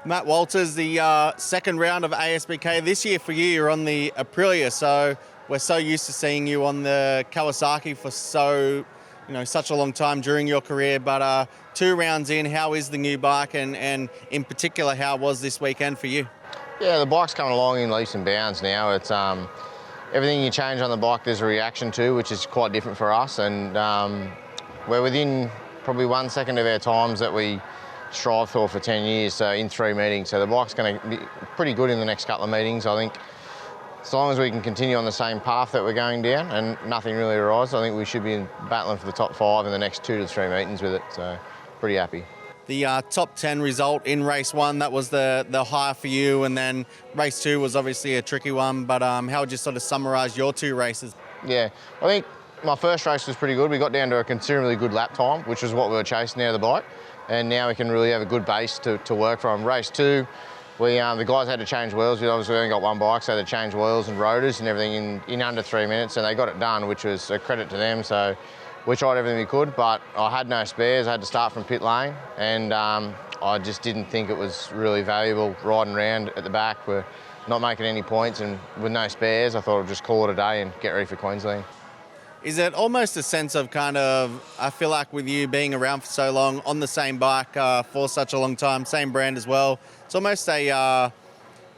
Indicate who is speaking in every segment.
Speaker 1: Matt Walters, the second round of ASBK this year for you. You're on the Aprilia, so we're so used to seeing you on the Kawasaki for such a long time during your career. But 2 rounds in, how is the new bike, and in particular, how was this weekend for you?
Speaker 2: Yeah, the bike's coming along in leaps and bounds now. It's everything you change on the bike, there's a reaction to, which is quite different for us. And we're within probably 1 second of our times that we strive for 10 years, so in 3 meetings. So the bike's going to be pretty good in the next couple of meetings, I think. As long as we can continue on the same path that we're going down and nothing really arises, I think we should be battling for the top 5 in the next 2 to 3 meetings with it, so pretty happy.
Speaker 1: The top 10 result in race 1, that was the high for you, and then race 2 was obviously a tricky one, but how would you sort of summarise your 2 races?
Speaker 2: Yeah, I think my first race was pretty good. We got down to a considerably good lap time, which is what we were chasing out of the bike, and now we can really have a good base to work from. Race 2, the guys had to change wheels. We obviously only got one bike, so they had to change wheels and rotors and everything in under 3 minutes, and they got it done, which was a credit to them. So we tried everything we could, but I had no spares. I had to start from pit lane, and I just didn't think it was really valuable riding around at the back. We're not making any points, and with no spares, I thought I'd just call it a day and get ready for Queensland.
Speaker 1: Is it almost a sense of I feel like with you being around for so long, on the same bike for such a long time, same brand as well, it's almost a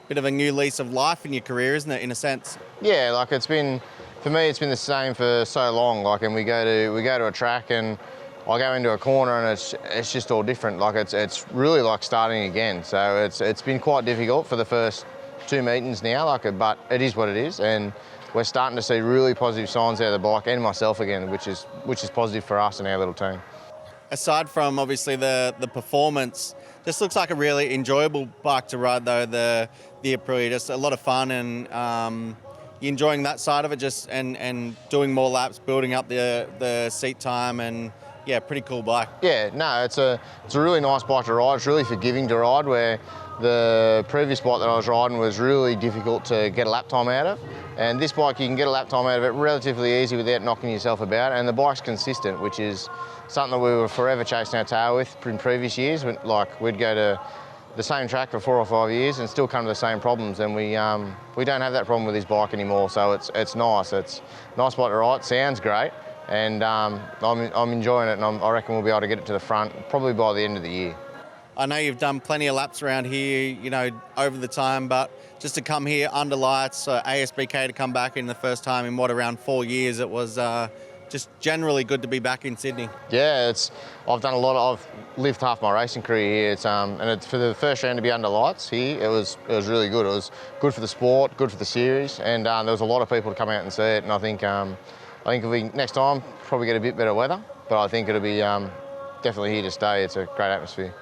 Speaker 1: bit of a new lease of life in your career, isn't it, in a sense?
Speaker 2: Yeah, like for me, it's been the same for so long. Like, and we go to a track, and I go into a corner, and it's just all different. Like, it's really like starting again. So it's been quite difficult for the first 2 meetings now. But it is what it is, and we're starting to see really positive signs out of the bike and myself again, which is positive for us and our little team.
Speaker 1: Aside from obviously the performance, this looks like a really enjoyable bike to ride though, the Aprilia. Just a lot of fun, and you enjoying that side of it, just and doing more laps, building up the seat time, and yeah, pretty cool bike.
Speaker 2: Yeah, no, it's a really nice bike to ride. It's really forgiving to ride, where the previous bike that I was riding was really difficult to get a lap time out of. And this bike, you can get a lap time out of it relatively easy without knocking yourself about. And the bike's consistent, which is something that we were forever chasing our tail with in previous years. We'd go to the same track for 4 or 5 years and still come to the same problems. And we don't have that problem with this bike anymore. So it's nice. It's a nice bike to ride. Sounds great. And I'm enjoying it, and I reckon we'll be able to get it to the front probably by the end of the year.
Speaker 1: I know you've done plenty of laps around here, over the time, but just to come here under lights, ASBK to come back in the first time in around 4 years, it was just generally good to be back in Sydney.
Speaker 2: Yeah, I've lived half my racing career here. And for the first round to be under lights here, it was really good. It was good for the sport, good for the series, and there was a lot of people to come out and see it. And I think if we next time probably get a bit better weather, but I think it'll be definitely here to stay. It's a great atmosphere.